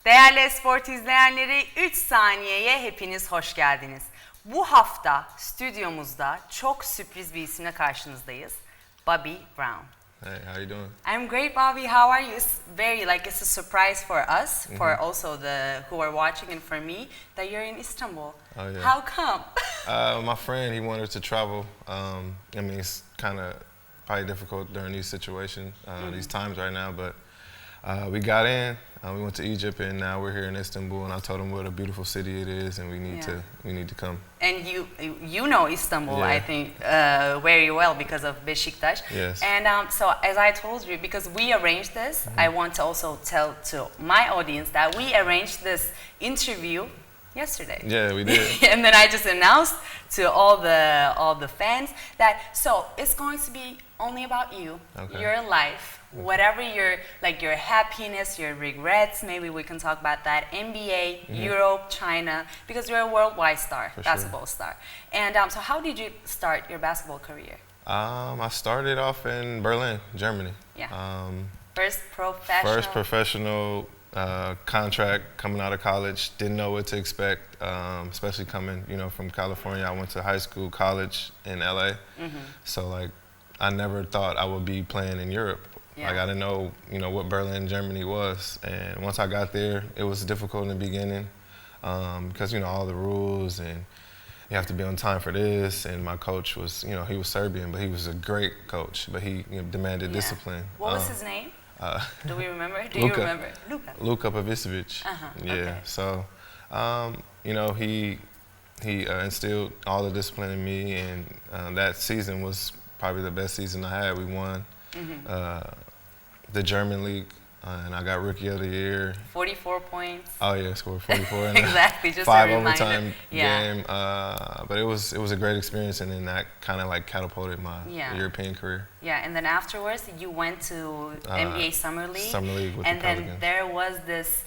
Değerli Sport izleyenleri, 3 saniyeye hepiniz hoş geldiniz. Bu hafta stüdyomuzda çok sürpriz bir isimle karşınızdayız. Bobby Brown. Hey, how you doing? I'm great, Bobby. How are you? It's very it's a surprise for us, for also the who are watching, and for me that you're in Istanbul. Oh yeah. How come? My friend, he wanted to travel. I mean, it's kind of probably difficult during these situations, these times right now, but we got in. We went to Egypt, and now we're here in Istanbul. And I told him what a beautiful city it is, and we need to come. And you know Istanbul, I think, very well because of Beşiktaş. Yes. And so as I told you, because we arranged this, I want to also tell to my audience that we arranged this interview yesterday. Yeah, we did. And then I just announced to all the fans that so it's going to be only about you, your life, whatever your happiness, your regrets. Maybe we can talk about that. NBA, Europe, China, because you're a worldwide star, basketball star. And so how did you start your basketball career? I started off in Berlin, Germany. Yeah. First professional contract coming out of college. Didn't know what to expect, especially coming, from California. I went to high school, college in LA. So I never thought I would be playing in Europe. Yeah. I didn't know, what Berlin, Germany was. And once I got there, it was difficult in the beginning because, all the rules and you have to be on time for this. And my coach was, he was Serbian, but he was a great coach, but he demanded discipline. What was his name? Do we remember? Do Luka. you remember? Luka Pavicevic. Yeah. Okay. So, he instilled all the discipline in me, and that season was probably the best season I had. We won the German league, and I got Rookie of the Year. 44 points. Oh yeah, scored 44. Exactly, just 5 a reminder. overtime game. But it was a great experience, and then that kind of catapulted my European career. Yeah, and then afterwards you went to NBA Summer League. Summer League with and the then Pelicans. there was this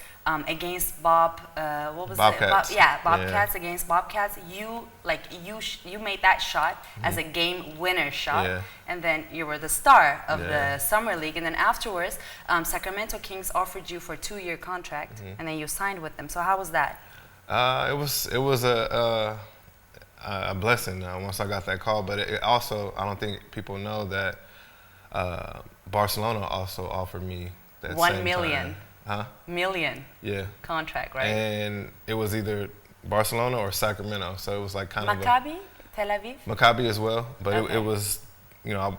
against Bobcats. Bobcats against Bobcats. You made that shot as a game winner shot, and then you were the star of the Summer League. And then afterwards, Sacramento Kings offered you for a 2-year contract, and then you signed with them. So how was that? It was a blessing once I got that call, but it also, I don't think people know that Barcelona also offered me that $1 million. time. Huh? Million. Yeah. Contract, right? And it was either Barcelona or Sacramento, so it was kind of Maccabi, Tel Aviv. Maccabi as well, but it was,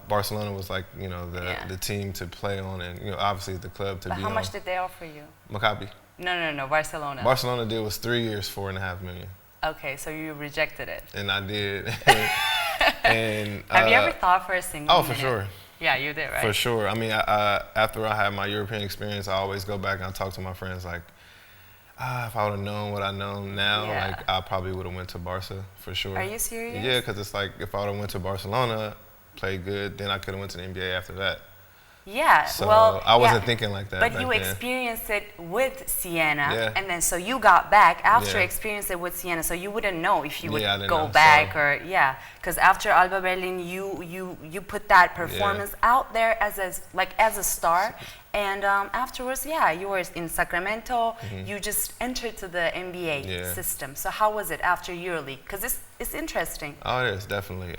Barcelona was the team to play on, and obviously the club to be on. But how much did they offer you? Maccabi. No, Barcelona. Barcelona deal was 3 years, $4.5 million. Okay, so you rejected it. And I did. And have you ever thought for a single minute? for sure. Yeah, you did, right? For sure. I mean, after I had my European experience, I always go back and I talk to my friends if I would have known what I know now, I probably would have went to Barca for sure. Are you serious? Yeah, because it's if I would have went to Barcelona, played good, then I could have went to the NBA after that. Yeah, so well, I wasn't thinking like that. But you experienced it with Siena, and then so you got back after experiencing it with Siena, so you wouldn't know if you would go back or because after Alba Berlin, you put that performance out there as a star, and afterwards, you were in Sacramento. You just entered to the NBA system. So how was it after EuroLeague? Because it's interesting. Oh, it is definitely.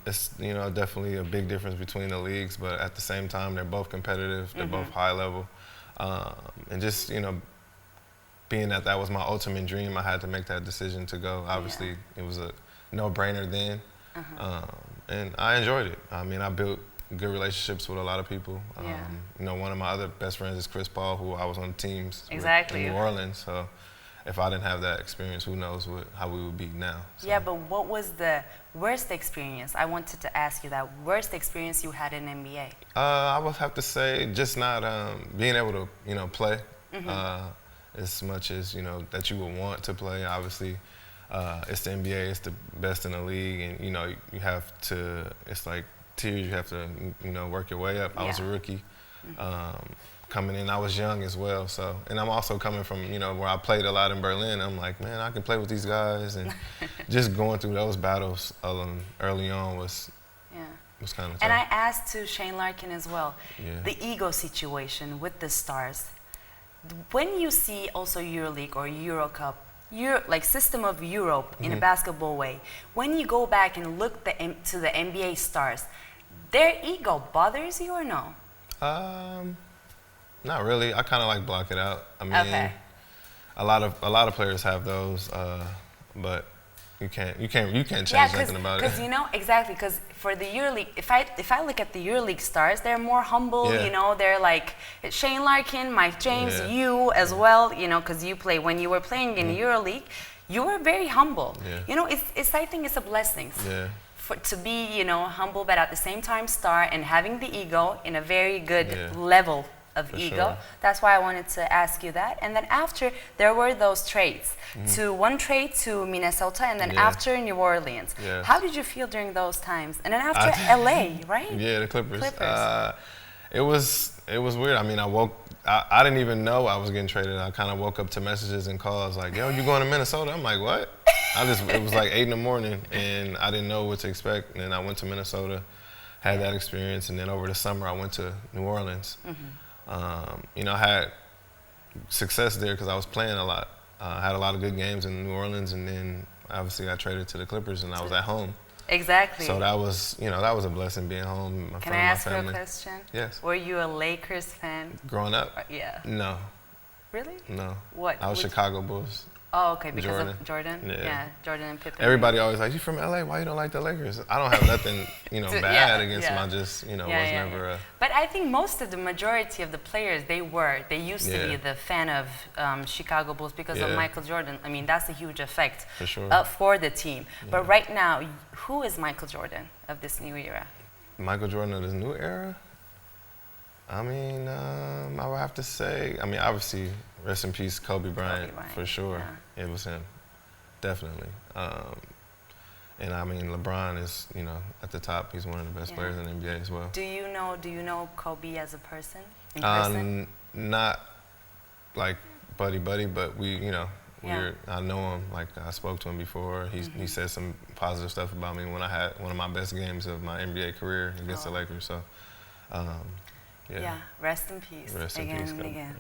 It's definitely a big difference between the leagues, but at the same time, they're both competitive. They're both high level, and just being that was my ultimate dream, I had to make that decision to go. Obviously, it was a no-brainer then, and I enjoyed it. I mean, I built good relationships with a lot of people. One of my other best friends is Chris Paul, who I was on teams with in New Orleans. So if I didn't have that experience, who knows how we would be now. So. Yeah, but what was the worst experience? I wanted to ask you that worst experience you had in NBA. I would have to say just not being able to play as much as that you would want to play. Obviously, it's the NBA, it's the best in the league, and you have to. It's tiers, you have to work your way up. I was a rookie coming in. I was young as well, so, and I'm also coming from where I played a lot in Berlin. I'm like, man, I can play with these guys, and just going through those battles early on was kind of tough. And I asked to Shane Larkin as well, the ego situation with the stars. when you see also EuroLeague or Euro Cup, like system of Europe in a basketball way, when you go back and look to the NBA stars, their ego bothers you or no? Not really. I kind of like block it out. I mean, a lot of players have those, but you can't change nothing about it. Because you know exactly. Because for the EuroLeague, if I look at the EuroLeague stars, they're more humble. You know, they're like Shane Larkin, Mike James, you as well. You know, because when you were playing in EuroLeague, you were very humble. You know, I think it's a blessing. To be, you know, humble, but at the same time star and having the ego in a very good level of ego. Sure. That's why I wanted to ask you that. And then after, there were those trades. One trade to Minnesota and then after New Orleans. How did you feel during those times? And then after LA, right? Yeah, the Clippers. It was weird. I mean, I didn't even know I was getting traded. I kind of woke up to messages and calls like, yo, you going to Minnesota? I'm like, what? It was like 8 in the morning and I didn't know what to expect. And then I went to Minnesota, had that experience. And then over the summer, I went to New Orleans. You know, I had success there because I was playing a lot. I had a lot of good games in New Orleans, and then obviously got traded to the Clippers, and I was at home. Exactly. So that was, you know, that was a blessing being home. Can I ask you a question? Yes. Were you a Lakers fan? Growing up? Yeah. No. Really? No. What? I was Chicago Bulls. Oh, okay, because of Jordan? Yeah, Jordan and Pippen. Everybody always like, you from LA, why you don't like the Lakers? I don't have nothing, you know, bad against them. I just, you know, was never a... But I think most of the majority of the players, they used to be the fan of Chicago Bulls because of Michael Jordan. I mean, that's a huge effect for sure. For the team. But right now, who is Michael Jordan of this new era? Michael Jordan of this new era? I mean, I would have to say, I mean, obviously, rest in peace, Kobe Bryant. For sure. It was him, definitely. And I mean, LeBron is, you know, at the top. He's one of the best players in the NBA as well. Do you know Kobe as a person? In person? Not like buddy, but we, you know, I know him. Like I spoke to him before. He said some positive stuff about me when I had one of my best games of my NBA career against the Lakers. So. Rest in peace. Rest in peace, again.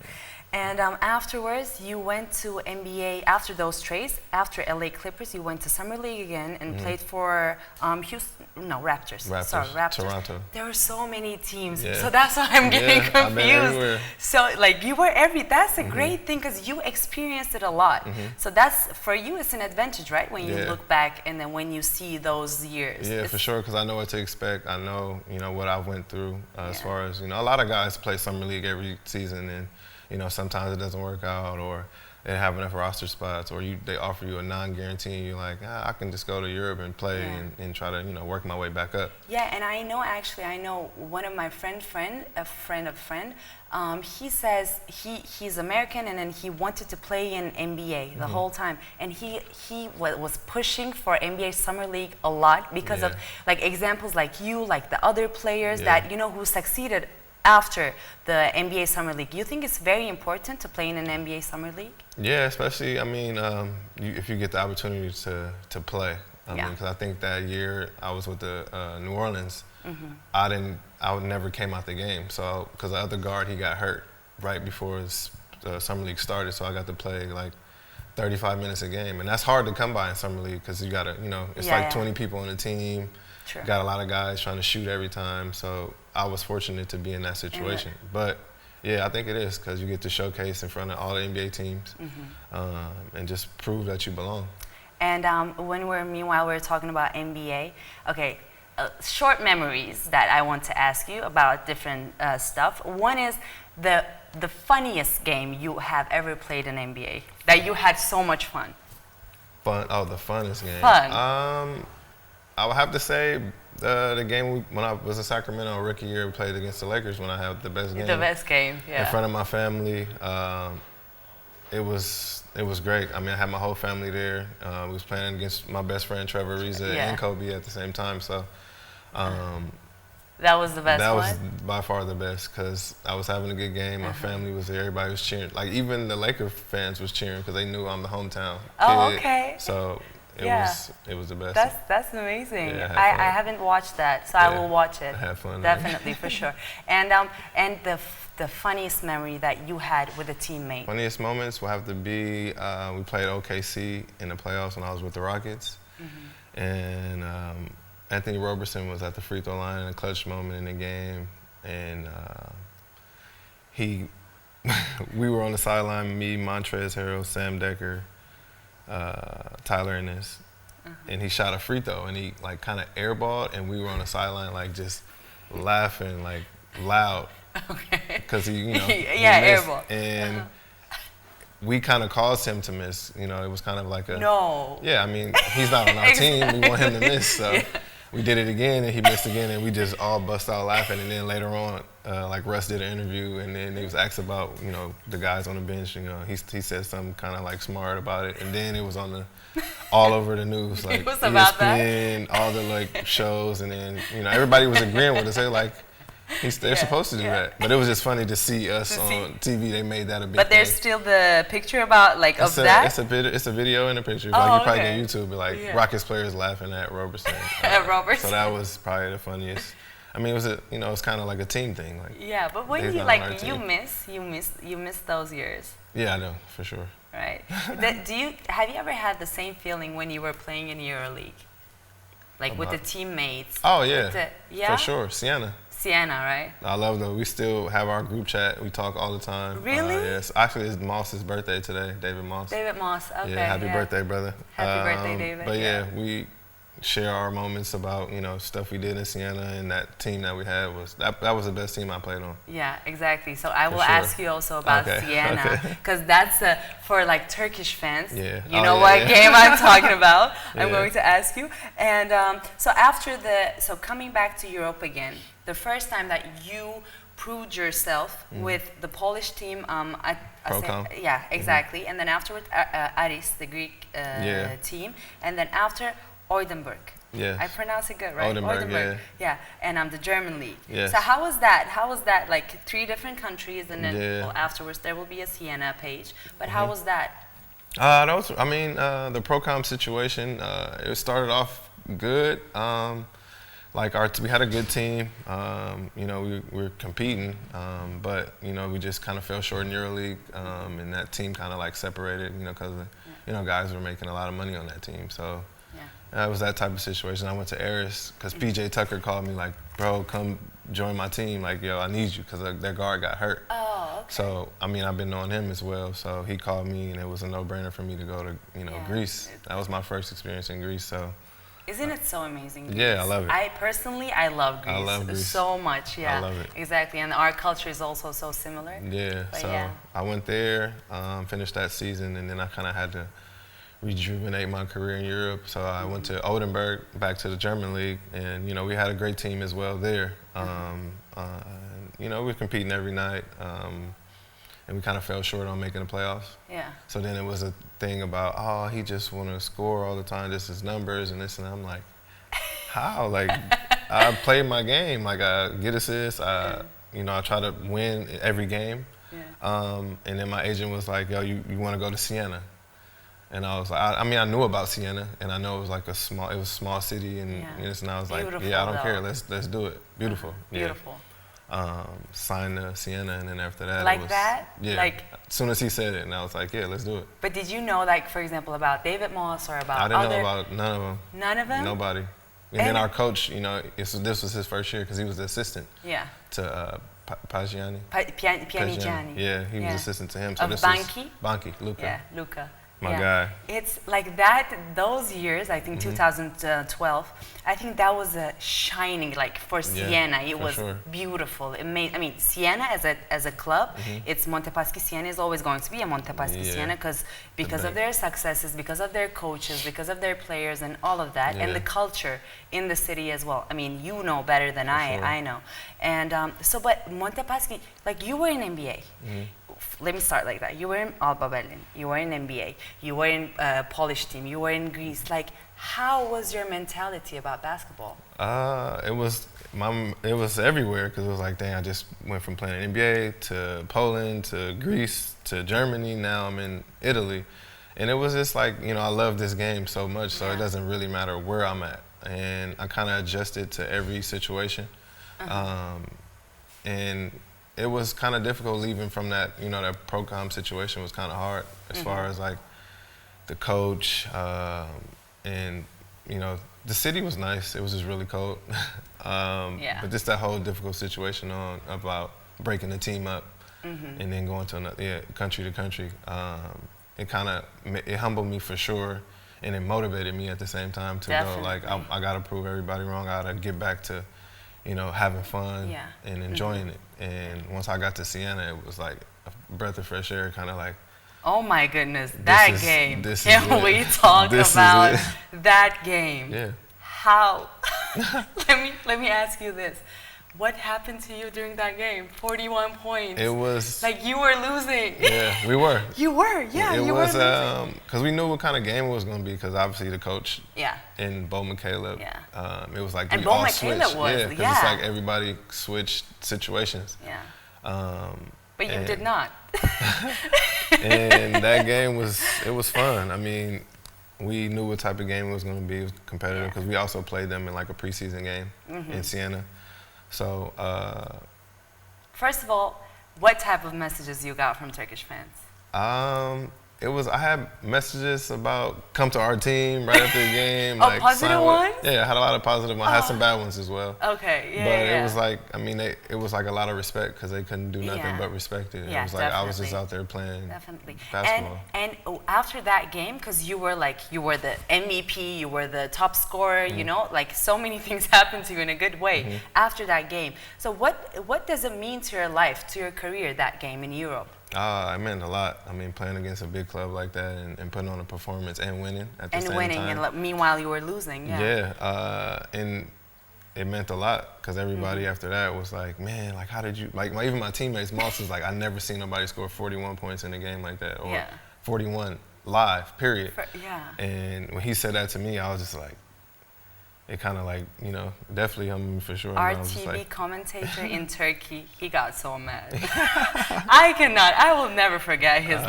And afterwards, you went to NBA, after those trades, after LA Clippers, you went to Summer League again and played for Raptors. Sorry, Raptors. Toronto. There were so many teams, so that's why I'm getting confused. So like you were that's a great thing because you experienced it a lot. So that's, for you, it's an advantage, right? When you look back and then when you see those years. Yeah, for sure, because I know what to expect. I know, you know, what I went through as far as, you know, a lot of guys play Summer League every season and, you know, sometimes it doesn't work out or they have enough roster spots or they offer you a non-guarantee and you're like, I can just go to Europe and play and try to, you know, work my way back up. Yeah, and I know one of my a friend of friend, he says he's American and then he wanted to play in NBA the whole time. And he was pushing for NBA Summer League a lot because of like examples like you, like the other players that, you know, who succeeded after the NBA Summer League. You think it's very important to play in an NBA Summer League? Yeah, especially, I mean, if you get the opportunity to play. I mean, because I think that year I was with the New Orleans, I never came out the game. So, because the other guard, he got hurt right before the Summer League started. So I got to play like 35 minutes a game. And that's hard to come by in Summer League because you got to, you know, it's like 20 people on the team. True. Got a lot of guys trying to shoot every time. So I was fortunate to be in that situation. But yeah, I think it is because you get to showcase in front of all the NBA teams and just prove that you belong. And meanwhile we're talking about NBA, okay, short memories that I want to ask you about different stuff. One is the funniest game you have ever played in NBA, that you had so much fun. Fun? Oh, the funnest game. Fun. I would have to say the game when I was in Sacramento rookie year, we played against the Lakers when I had the best game. The best game, yeah. In front of my family. It was great. I mean, I had my whole family there. We was playing against my best friend Trevor Ariza and Kobe at the same time. So that was the best one? That was by far the best because I was having a good game. My family was there. Everybody was cheering. Like even the Laker fans was cheering because they knew I'm the hometown kid. Okay. So It was the best. That's amazing. Yeah, I haven't watched that, so I will watch it. Have fun. Definitely, for sure. And the funniest memory that you had with a teammate. Funniest moments will have to be we played OKC in the playoffs when I was with the Rockets, and Anthony Roberson was at the free throw line in a clutch moment in the game, and we were on the sideline, me, Montrezl Harrell, Sam Decker, Tyler Ennis, and he shot a free throw, and he like kind of airballed, and we were on the sideline like just laughing like loud, because he he missed, airball, and we kind of caused him to miss. You know, it was kind of like a I mean, he's not on our team. We want him to miss, so. We did it again, and he missed again, and we just all bust out laughing. And then later on, like Russ did an interview, and then he was asked about, the guys on the bench. He said something kind of like smart about it, and then it was on all over the news, like ESPN, all the like shows, and then everybody was agreeing with us. They're like, they're supposed to do that, but it was just funny to see us on TV. They made that a big. But there's still the picture about that. It's a video and a picture. Like you probably get YouTube, but like Rockets players laughing at Roberson. Roberson. So that was probably the funniest. I mean, it was it's kind of like a team thing. Like but when you miss those years. Yeah, I know for sure. Right. Have you ever had the same feeling when you were playing in EuroLeague, like with the teammates? Oh for sure, Siena, right? I love them. We still have our group chat. We talk all the time. Really? Yes. Actually, it's Moss's birthday today, David Moss. David Moss, okay. Yeah, happy birthday, brother. Happy birthday, David. But we share our moments about, stuff we did in Siena, and that team that we had that was the best team I played on. Yeah, exactly. So I will ask you also about Siena, because that's for like Turkish fans. Yeah. You know what game I'm talking about. I'm going to ask you. And so coming back to Europe again, the first time that you proved yourself with the Polish team, Procom. exactly. And then afterwards, Aris, the Greek team, and then after Oldenburg. Yes. I pronounce it good, right? Oldenburg. Yeah. And the German league. Yes. So how was that? How was that? Like 3 different countries, and then afterwards there will be a Siena page. But how was that? The Procom situation. It started off good. We had a good team. We were competing, but we just kind of fell short in EuroLeague, and that team kind of like separated, because guys were making a lot of money on that team. So it was that type of situation. I went to Aris because PJ Tucker called me like, bro, come join my team. Like, yo, I need you, because their guard got hurt. Oh, okay. So I've been knowing him as well. So he called me, and it was a no-brainer for me to go to Greece. That was my first experience in Greece. So. Isn't it so amazing? Greece? Yeah, I love it. I love Greece. I love Greece so much. Yeah, I love it. Exactly, and our culture is also so similar. Yeah, I went there, finished that season, and then I kind of had to rejuvenate my career in Europe. So I went to Oldenburg, back to the German league, and we had a great team as well there. We were competing every night. And we kind of fell short on making the playoffs. Yeah. So then it was a thing about, he just want to score all the time, just his numbers and this, and I'm like, how? Like, I play my game. Like, I get assists. I try to win every game. Yeah. And then my agent was like, yo, you want to go to Siena? And I was like, I knew about Siena, and I know it was like a small city, and and I was like, I don't care. Let's do it. Beautiful. Beautiful. Signed to Siena, and then after that, as soon as he said it, and I was like, let's do it. But did you know, like, for example, about David Moss or about I didn't know about none of them. None of them? Nobody. And then our coach, this was his first year because he was the assistant to Pianigiani. Pianigiani. Yeah, he was assistant to him. So this Banchi? Banchi, Luca. Yeah, Luca. My guy. It's like that, those years, I think 2012, I think that was a shining, like for Siena, it was beautiful. It made, Siena as a club, it's Montepaschi Siena is always going to be a Montepaschi Siena because of their successes, because of their coaches, because of their players and all of that, and the culture in the city as well. You know better than I know. And but Montepaschi, like you were in NBA. Let me start like that. You were in Alba Berlin. You were in NBA. You were in Polish team. You were in Greece. Like, how was your mentality about basketball? It was everywhere, because it was like, dang, I just went from playing NBA to Poland to Greece to Germany. Now I'm in Italy, And it was just like, I love this game so much, so it doesn't really matter where I'm at. And I kind of adjusted to every situation. And it was kind of difficult leaving from that, that pro-com situation was kind of hard as far as like the coach and, the city was nice. It was just really cold. But just that whole difficult situation about breaking the team up and then going to another, country to country. It humbled me for sure, and it motivated me at the same time to go like I gotta prove everybody wrong. I gotta get back to, having fun and enjoying it. And once I got to Siena, it was like a breath of fresh air, kind of like. Oh my goodness, that game! Can we talk about that game? Yeah. How? let me ask you this. What happened to you during that game? 41 points. It was like you were losing. Yeah, we were. You were, yeah. It you was were because we knew what kind of game it was going to be. Because obviously the coach and Bo McCaleb. It was like and we Bo all McCaleb switched. Because it's like everybody switched situations. But you did not. And that game was fun. I mean, we knew what type of game it was going to be. It was competitive because we also played them in like a preseason game in Siena. So, first of all, what type of messages you got from Turkish fans? I had messages about come to our team right after the game. Like positive ones? Yeah, I had a lot of positive ones. I had some bad ones as well. Okay, But it was like, it was like a lot of respect because they couldn't do nothing but respect it. It was like I was just out there playing basketball. And after that game, because you were the MVP, you were the top scorer, like so many things happened to you in a good way after that game. So what does it mean to your life, to your career, that game in Europe? It meant a lot. Playing against a big club like that and putting on a performance and winning at the same time. And meanwhile you were losing, and it meant a lot because everybody after that was like, man, like how did you, like even my teammates, Moss was like, I never seen nobody score 41 points in a game like that, or 41 live, period. And when he said that to me, I was just like, it kind of like, definitely humbled me for sure. Our TV commentator in Turkey, he got so mad. I will never forget his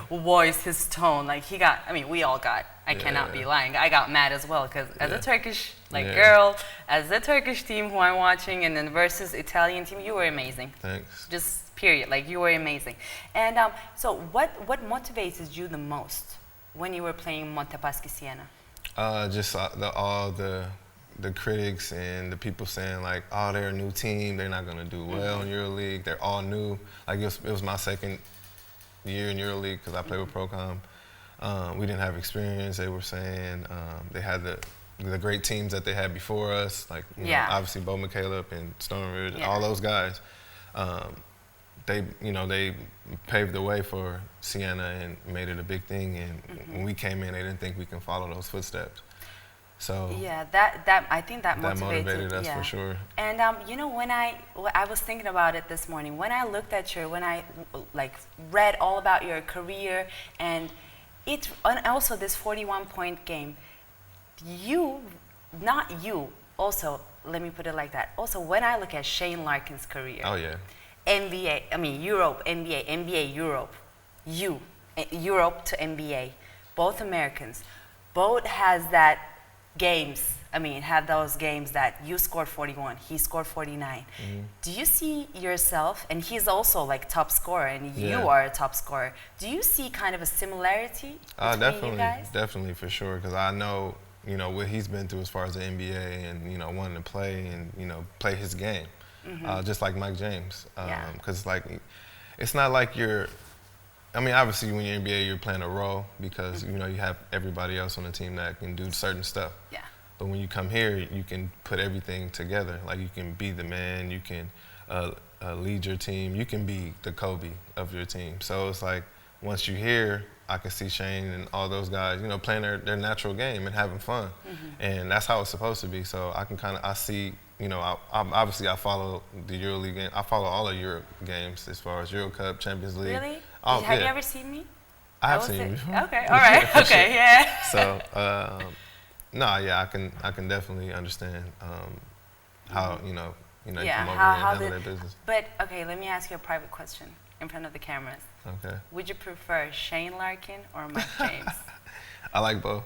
voice, his tone. Like we all got, I cannot be lying. I got mad as well because as a Turkish girl, as the Turkish team who I'm watching and then versus Italian team, you were amazing. Thanks. Just period, like you were amazing. And so what motivated you the most when you were playing Montepaschi Siena? Just all the critics and the people saying like, oh, they're a new team, they're not gonna do well in EuroLeague, they're all new. Like it was my second year in EuroLeague because I played with Procom. We didn't have experience. They were saying they had the great teams that they had before us, like obviously Bo McCaleb and Stoneridge, all those guys. They paved the way for Siena and made it a big thing. And when we came in, they didn't think we can follow those footsteps. So that I think that motivated us for sure. And when I was thinking about it this morning, when I looked at when I read all about your career and also this 41-point game, also let me put it like that. Also, when I look at Shane Larkin's career. Oh yeah. NBA, Europe, NBA, NBA, Europe, Europe to NBA, both Americans, both has that have those games that you scored 41, he scored 49. Do you see yourself, and he's also like top scorer, and you are a top scorer, do you see kind of a similarity between you guys? Definitely, for sure, because I know, what he's been through as far as the NBA and, wanting to play and, play his game. Just like Mike James, because it's not like you're. Obviously when you're in NBA, you're playing a role because you have everybody else on the team that can do certain stuff. Yeah. But when you come here, you can put everything together. Like you can be the man, you can lead your team, you can be the Kobe of your team. So it's like once you're here, I can see Shane and all those guys, playing their natural game and having fun, and that's how it's supposed to be. So I see. Obviously I follow the EuroLeague game. I follow all of Euro games as far as Euro Cup, Champions League. Really? Have you ever seen me? I have seen you before. Okay, all right, okay, yeah. So, I can definitely understand how you come over here and handle that business. But okay, let me ask you a private question in front of the cameras. Okay. Would you prefer Shane Larkin or Mike James? I like both.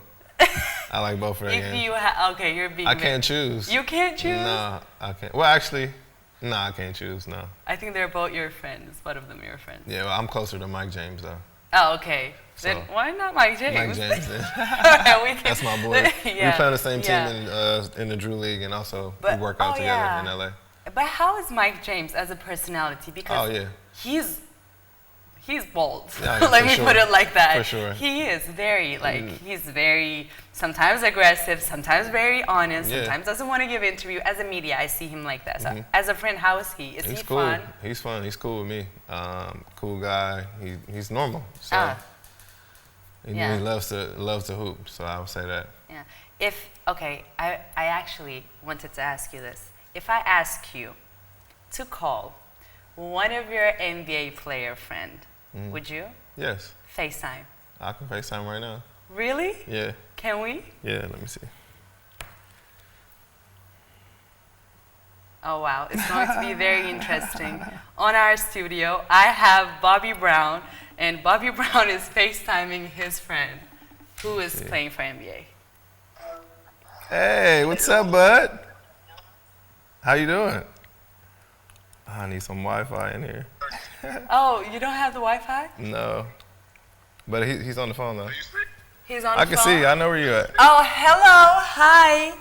I like both for that game. If you okay, you're being. I can't choose. You can't choose? No, I can't. Well, actually, no, I can't choose. No. I think they're both your friends. Both of them your friends. Yeah, well, I'm closer to Mike James though. Oh, okay. So, then why not Mike James? Mike James. Then. That's my boy. Yeah. We play on the same team in the Drew League, and also we work out together in LA. But how is Mike James as a personality? Because he's bold. Yeah, Let me put it like that. For sure. He is very he's very sometimes aggressive, sometimes very honest, sometimes doesn't want to give interview. As a media, I see him like that. So as a friend, how is he? Is he cool. fun? He's fun. He's cool with me. Cool guy. He's normal. So he loves to hoop. So I would say that. Yeah. I actually wanted to ask you this. If I ask you to call one of your NBA player friend, would you? Yes. FaceTime. I can FaceTime right now. Really? Yeah. Can we? Yeah, let me see. Oh wow, it's going to be very interesting. On our studio, I have Bobby Brown, and Bobby Brown is FaceTiming his friend who is playing for NBA. Hey, what's up, bud? How you doing? I need some Wi-Fi in here. Oh, you don't have the Wi-Fi? No. But he's on the phone, though. He's on the phone? I can see you. I know where you're at. Oh, hello. Hi.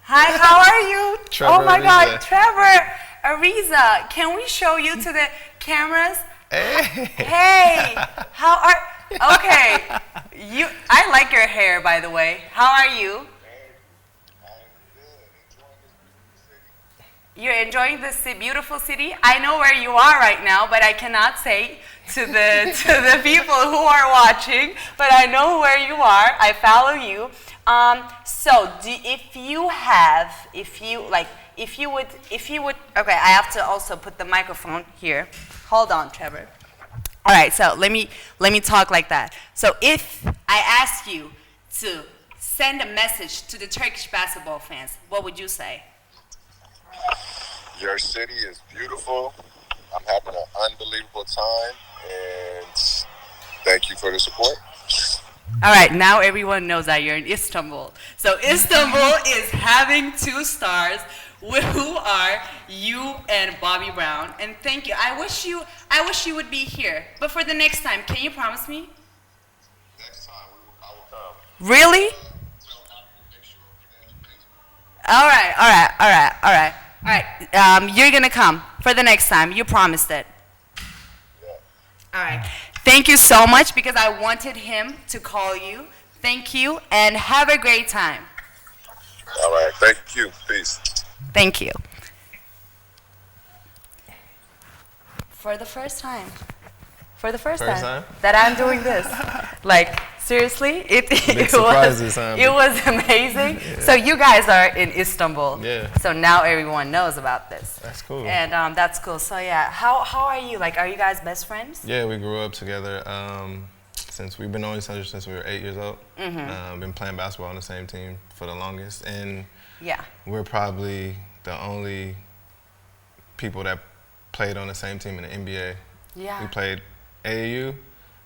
Hi, how are you? Trevor oh, my Ariza. God. Trevor Ariza. Can we show you to the cameras? Hey. Hey. How are... Okay. I like your hair, by the way. How are you? You're enjoying this beautiful city? I know where you are right now, but I cannot say to the people who are watching, but I know where you are. I follow you. If you would, okay, I have to also put the microphone here. Hold on, Trevor. All right, so let me talk like that. So if I ask you to send a message to the Turkish basketball fans, what would you say? Your city is beautiful. I'm having an unbelievable time, and thank you for the support. All right, now everyone knows that you're in Istanbul. So Istanbul is having 2 stars, who are you and Bobby Brown. And thank you. I wish you would be here. But for the next time, can you promise me? Next time, I will come. Really? All right. You're gonna come for the next time. You promised it. All right. Thank you so much because I wanted him to call you. Thank you and have a great time. All right. Thank you. Peace. Thank you. For the first time that I'm doing this. Like, seriously, it was amazing. Yeah. So you guys are in Istanbul. Yeah. So now everyone knows about this. That's cool. And that's cool. So yeah, how are you? Like, are you guys best friends? Yeah, we grew up together since we've been knowing each other since we were 8 years old. Been playing basketball on the same team for the longest. And we're probably the only people that played on the same team in the NBA. Yeah. We played AAU,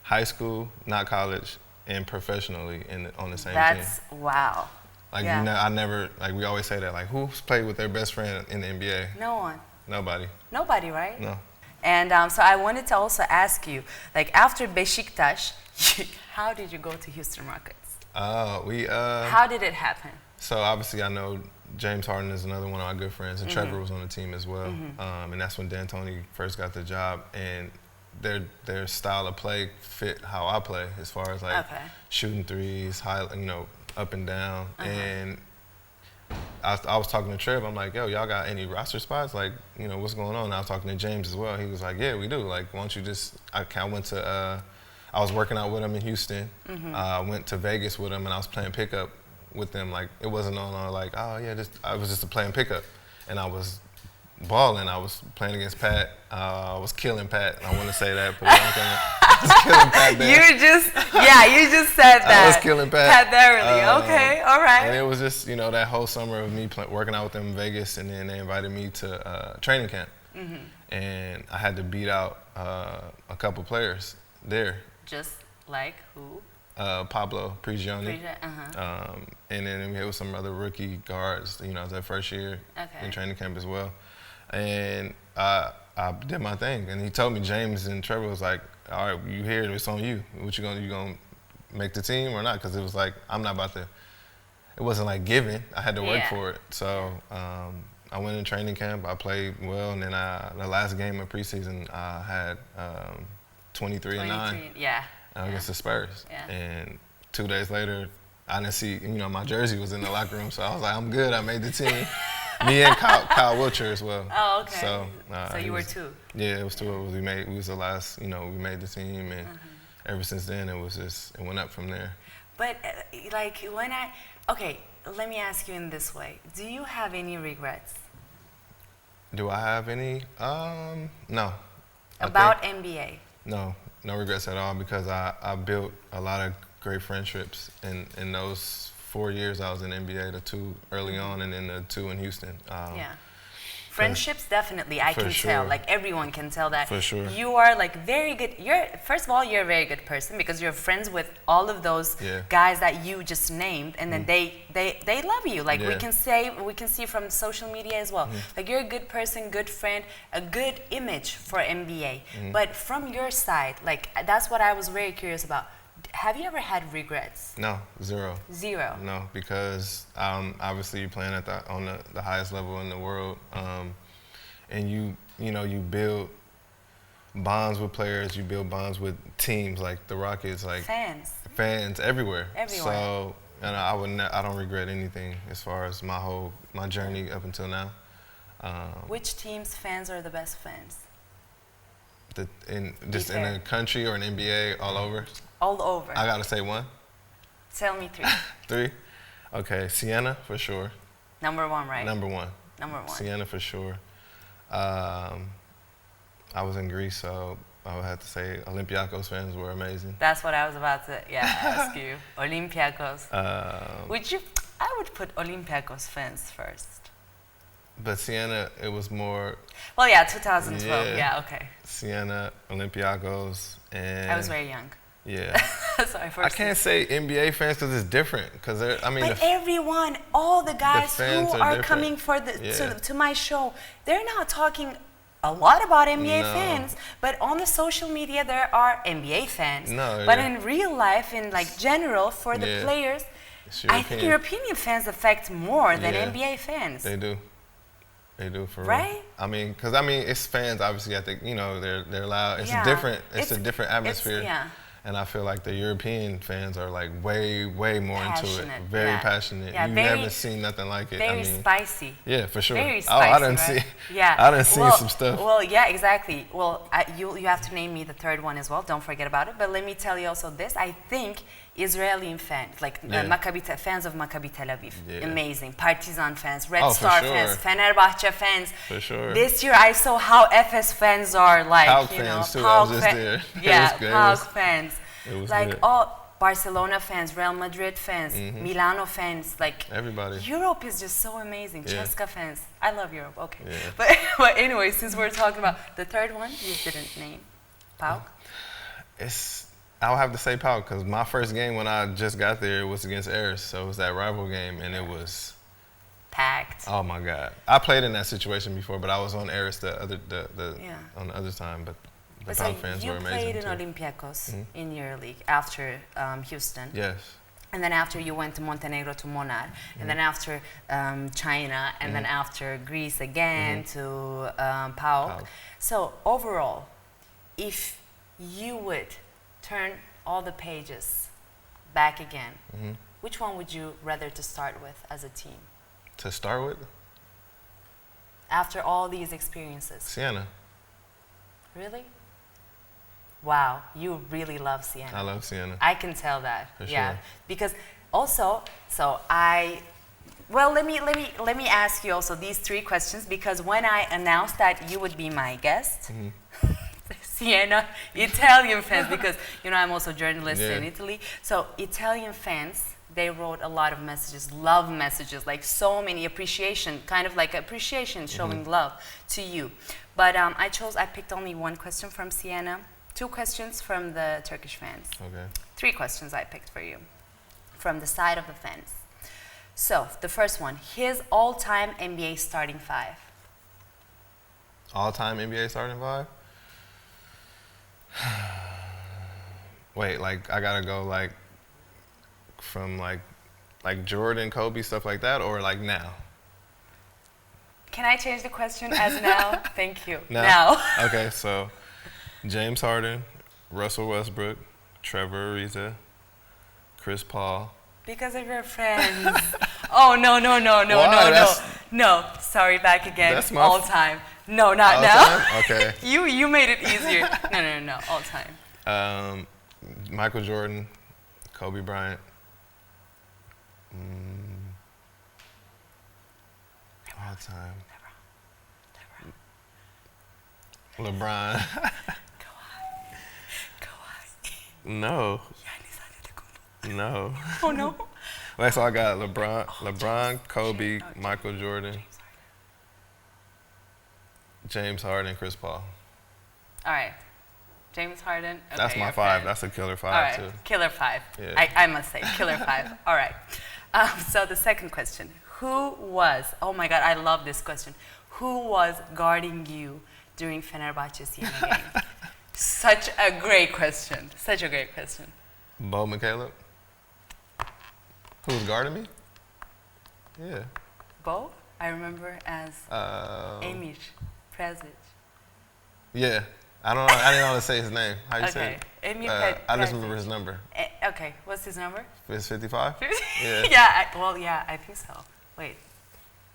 high school, not college, and professionally on the same team. That's wow. Like I never, like we always say that, like who's played with their best friend in the NBA? No one. Nobody. Nobody, right? No. And so I wanted to also ask you, like after Beşiktaş, how did you go to Houston Rockets? How did it happen? So obviously I know James Harden is another one of our good friends, and Trevor was on the team as well. And that's when D'Antoni first got the job, and their style of play fit how I play as far as like shooting threes, high, up and down. And I was talking to Trev. I'm like, yo, y'all got any roster spots? Like, what's going on? And I was talking to James as well. He was like, yeah, we do. Like, why don't you just? I went to. I was working out with him in Houston. I went to Vegas with him, and I was playing pickup with them. Like, it wasn't on like, oh yeah, I was just playing pickup, and I was balling. I was playing against Pat. I was killing Pat. I want to say that, but I was killing Pat there. You just said that. I was killing Pat. Pat Beverly. Okay, all right. And it was just, that whole summer of me working out with them in Vegas, and then they invited me to training camp. and I had to beat out a couple players there. Just like who? Pablo Prigioni. Uh-huh. And then it was some other rookie guards, you know, it was their first year in training camp as well. And I did my thing. And he told me, James and Trevor was like, all right, you here, it's on you. What you gonna make the team or not? Because it was like, I'm not about to, it wasn't like given. I had to work for it. So I went in training camp, I played well, and then the last game of preseason, I had 23-9 against the Spurs. Yeah. And 2 days later, I didn't see, you know, my jersey was in the locker room, so I was like, I'm good, I made the team. Me and Kyle Wiltshire as well. Oh, okay. So you were two? Yeah, it was two of us. We was the last, you know, we made the team, and ever since then, it went up from there. But, like, okay, let me ask you in this way. Do you have any regrets? Do I have any? No. About NBA? No regrets at all, because I built a lot of great friendships in those 4 years I was in NBA, the 2 early on and then the 2 in Houston. Friendships, definitely, I can tell. Like, everyone can tell that. For sure. You are, like, very good. First of all, you're a very good person because you're friends with all of those guys that you just named, and then they love you. Like, we can see from social media as well. Like, you're a good person, good friend, a good image for NBA. But from your side, like, that's what I was very curious about. Have you ever had regrets? No, zero. Zero? No, because obviously you're playing at on the highest level in the world, and you build bonds with players, you build bonds with teams like the Rockets, like fans everywhere. So, and I don't regret anything as far as my journey up until now. Which team's fans are the best fans? In the country or in NBA, all over? All over. I gotta say one? Tell me 3. 3? Okay, Siena for sure. Number 1, right? Number 1. Number 1. Siena for sure. I was in Greece, so I would have to say Olympiacos fans were amazing. That's what I was about to ask you. Olympiacos. I would put Olympiacos fans first. But Siena, it was more... Well, 2012, okay. Siena, Olympiacos, and... I was very young. Yeah. Sorry, I can't say NBA fans because it's different. But everyone, all the guys who are coming for to my show, they're not talking a lot about NBA fans, but on the social media there are NBA fans. But in real life, in like general, for the players, I think European fans affect more than NBA fans. They do. They do, for real. Right? Because it's fans, obviously, I think, you know, they're loud. It's a different atmosphere. And I feel like the European fans are like way more passionate, into it. Very passionate. You've never seen nothing like it. Very spicy. Yeah, for sure. Very spicy, I didn't see. Yeah. I didn't see some stuff. Well, yeah, exactly. Well, you have to name me the third one as well. Don't forget about it. But let me tell you also this. I think Israeli fans, like fans of Maccabi Tel Aviv, amazing. Partizan fans, Red Star fans, Fenerbahce fans. For sure. This year I saw how FS fans are like, PAOK fans too. I was just there. Yeah, PAOK fans. It was like good. all Barcelona fans, Real Madrid fans, Milano fans, like everybody. Europe is just so amazing. Ceska fans. I love Europe. Okay. Yeah. But anyway, since we're talking about the third one, you didn't name PAOK. I'll have to say PAOK because my first game when I just got there was against Eris, so it was that rival game, and it was packed. Oh my God! I played in that situation before, but I was on Eris on the other time. But the PAOK fans were amazing. You played in Olympiacos in your league after Houston. Yes. And then after you went to Montenegro to Monar, and then after China, and then after Greece again to PAOK. So overall, if you would turn all the pages back again, which one would you rather to start with as a team? To start with? After all these experiences. Siena. Really? Wow, you really love Siena. I love Siena. I can tell that. For sure. Because also, let me ask you also these 3 questions, because when I announced that you would be my guest, Siena Italian fans, because I'm also a journalist in Italy. So Italian fans, they wrote a lot of messages, love messages, like so many appreciation, kind of like appreciation, showing love to you. But I picked only one question from Siena, 2 questions from the Turkish fans. Okay. 3 questions I picked for you from the side of the fans. So the first one, his all-time NBA starting 5. All-time NBA starting 5? Wait, like I gotta go like from like Jordan, Kobe, stuff like that, or like now? Can I change the question as now? Thank you. Now. Okay, so James Harden, Russell Westbrook, Trevor Ariza, Chris Paul. Because of your friends. Oh, no. No, sorry, back again. That's my all time. No, not all now. Time? Okay. You made it easier. No, all time. Michael Jordan, Kobe Bryant. All time. LeBron. No. No. Oh no. Like, so I got LeBron, Kobe, Michael Jordan, James Harden, Chris Paul. All right. James Harden. Okay, that's my 5. That's a killer 5 all right. too. Killer 5. Yeah. I must say, killer 5. All right. So the second question. Oh my God, I love this question. Who was guarding you during Fenerbahçe Siena game? Such a great question. Bo McCaleb. Who was guarding me? Yeah. Bo? I remember as Emir Prezic. Yeah. I don't know. I didn't know how to say his name. How you say it? Emir I just remember his number. Okay. What's his number? It's 55? Yeah. Yeah, I think so. Wait.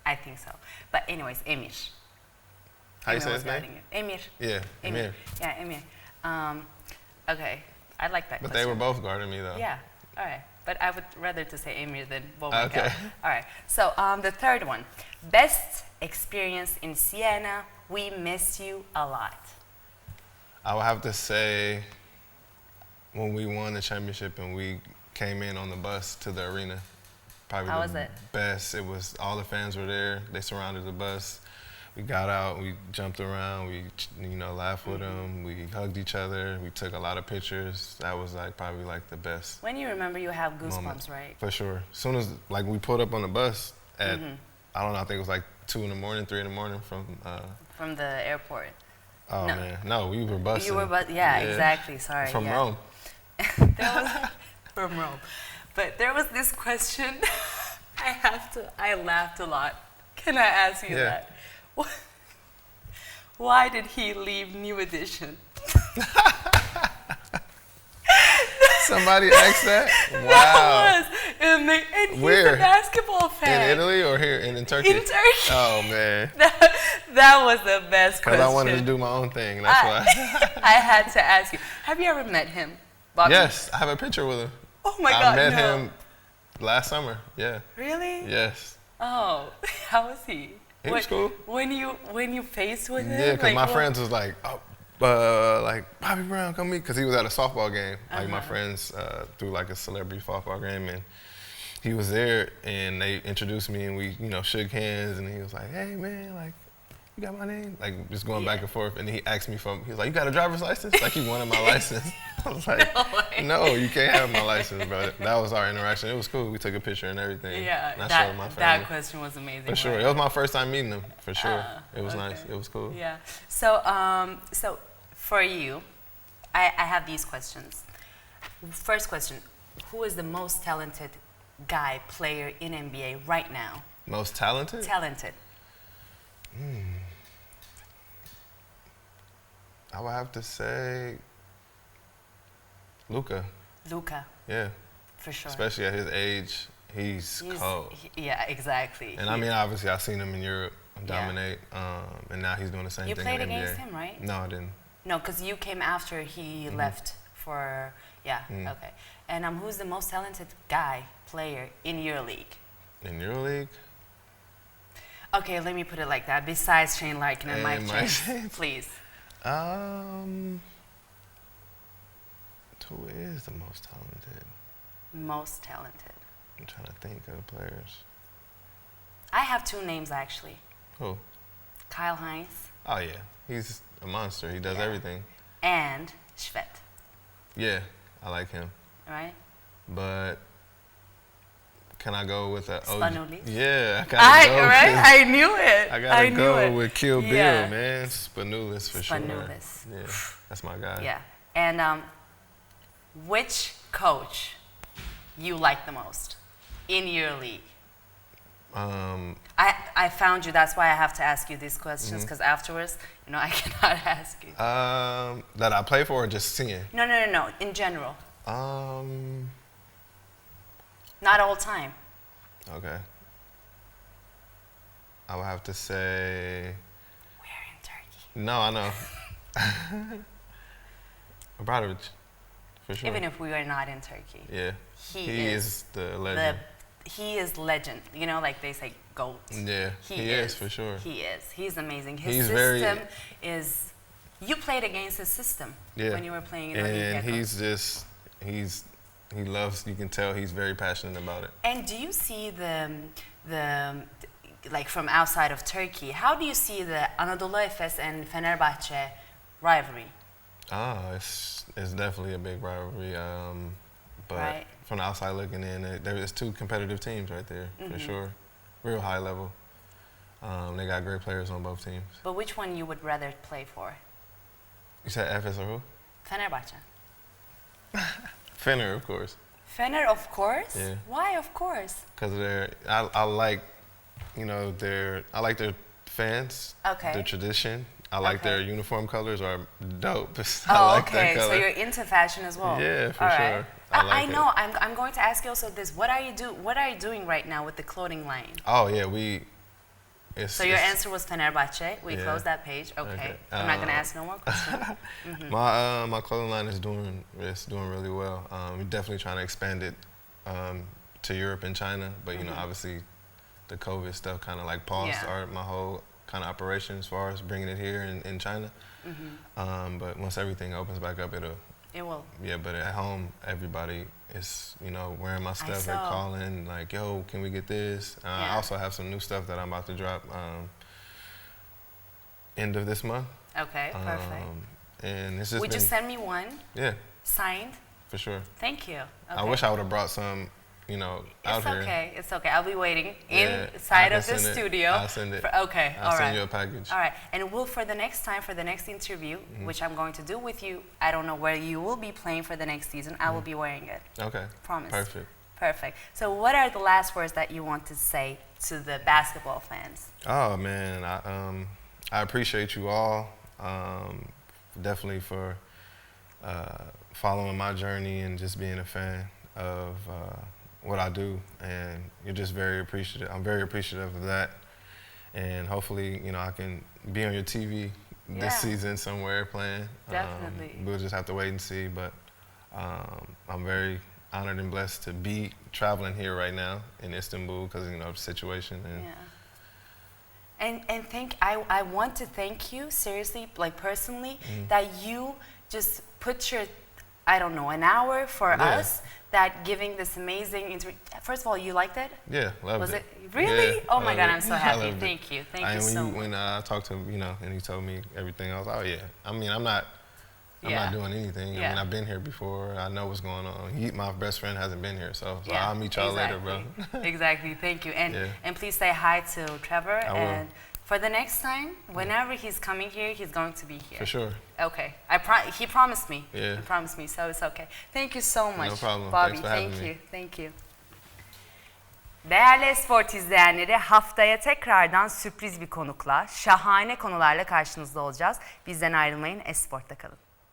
I think so. But anyways, Emir. How you say his name? Emir. Yeah, Emir. Yeah, Emir. Okay. I like that But question. they were both guarding me though. Yeah. All right. But I would rather to say Emir than Bo. Okay. All right. So the third one. Best experience in Siena. We miss you a lot. I would have to say when we won the championship and we came in on the bus to the arena. Probably How was it? Best. It was all the fans were there. They surrounded the bus. We got out. We jumped around. We laughed with them. We hugged each other. We took a lot of pictures. That was probably the best. When you remember, you have goosebumps, moment. right? For sure. As soon as we pulled up on the bus at I don't know. I think it was 2 in the morning, 3 in the morning from the airport. Oh no. Man, no, we were busing. You were yeah, exactly. Sorry. From Rome. From Rome. But there was this question. I laughed a lot. Can I ask you that? Why did he leave New Edition? Somebody asked that? Wow. That was. And he's Where? a basketball fan. In Italy or here in Turkey? In Turkey. Oh, man. That was the best question. Because I wanted to do my own thing. That's why. I had to ask you. Have you ever met him, Bobby? Yes. I have a picture with him. Oh, my God, I met him last summer. Yeah. Really? Yes. Oh, how was he? He was cool. When you faced with him? Yeah, because my friends was Bobby Brown, come meet, because he was at a softball game. My friends threw a celebrity softball game, and he was there, and they introduced me, and we, shook hands, and he was like, hey, man, you got my name? Just going back and forth, and he asked me he was like, you got a driver's license? He wanted my license. I was like, no, you can't have my license, bro. That was our interaction. It was cool. We took a picture and everything. Yeah, and I showed my family. That question was amazing. For sure. Right? It was my first time meeting him, for sure. It was nice. It was cool. Yeah. So for you, I have these questions. First question, who is the most talented player in NBA right now? Most talented? Talented. I would have to say Luka. Luka. Yeah. For sure. Especially at his age, he's cold. Yeah, exactly. And obviously I've seen him in Europe dominate, and now he's doing the same thing in the NBA. You played against him, right? No, I didn't. No, because you came after he left for, okay. And who's the most talented player in your league? In your league? Okay, let me put it like that. Besides Shane Larkin and Mike James, please. Who is the most talented? Most talented. I'm trying to think of players. I have two names actually. Who? Kyle Hines. Oh yeah, he's a monster. He does everything. And Shvet. Yeah, I like him. Right? But can I go with a Spanulis? Yeah, I gotta go. Right? I knew it. I gotta go with Kill Bill, man. Spanulis for sure. Spanulis. Yeah, that's my guy. Yeah. And which coach you like the most in your league? I found you. That's why I have to ask you these questions, because afterwards, I cannot ask you. That I play for or just seeing? No. In general. Not all time. Okay. I would have to say. We're in Turkey. No, I know. Obradovic, for sure. Even if we are not in Turkey. Yeah. He is the legend. He is legend. Like they say, GOAT. Yeah, he is for sure. He is. He's amazing. His system is. You played against his system when you were playing in Olympiacos. And he loves. You can tell he's very passionate about it. And do you see the like from outside of Turkey? How do you see the Anadolu Efes and Fenerbahçe rivalry? It's definitely a big rivalry. But from the outside looking in, there's two competitive teams right there, for sure. Real high level. They got great players on both teams. But which one you would rather play for? You said Efes or who? Fenerbahçe. Fener, of course. Fener, of course? Yeah. Why, of course? Because I like, I like their fans. Okay. Their tradition. I like their uniform colors are dope. Okay. So you're into fashion as well. Yeah, for sure. I know. I'm going to ask you also this. What are you doing right now with the clothing line? Oh yeah, So your answer was Fenerbahçe. We closed that page. Okay. I'm not going to ask no more questions. My clothing line is doing really well. We're definitely trying to expand it to Europe and China, but obviously the COVID stuff kind of like paused my whole kind of operation as far as bringing it here in China. But once everything opens back up, it will. Yeah, but at home, everybody is, wearing my stuff. They're calling like, yo, can we get this? I also have some new stuff that I'm about to drop end of this month. Okay, perfect. And it's just Would you send me one? Yeah. Signed? For sure. Thank you. Okay. I wish I would have brought some, out here. It's okay. I'll be waiting inside of the studio. I'll send it. I'll send you a package. All right. And for the next interview, which I'm going to do with you, I don't know where you will be playing for the next season. I will be wearing it. Okay. Promise. Perfect. So what are the last words that you want to say to the basketball fans? Oh, man. I appreciate you all. Definitely for following my journey and just being a fan of what I do, and you're just very appreciative. I'm very appreciative of that, and hopefully, I can be on your TV this season somewhere playing. Definitely. We'll just have to wait and see, but I'm very honored and blessed to be traveling here right now in Istanbul because of the situation. And I want to thank you seriously, like personally, that you just put your, an hour for us, that giving this amazing interview. First of all, you liked it? Yeah, loved it. Was it really? Yeah, oh my God, I'm so happy. Thank you so much. When I talked to him, and he told me everything, I was like, oh yeah. I mean, I'm not doing anything. I mean, I've been here before. I know what's going on. My best friend hasn't been here, so I'll meet y'all later, bro. Exactly. Thank you. And please say hi to Trevor. I will. For the next time, whenever he's coming here, he's going to be here. For sure. Okay. He promised me. Yeah. He promised me, so it's okay. Thank you so much. No problem. Bobby, Thanks for having me. Thank you. Değerli Esport izleyenleri, haftaya tekrardan sürpriz bir konukla, şahane konularla karşınızda olacağız. Bizden ayrılmayın, Esport'ta kalın.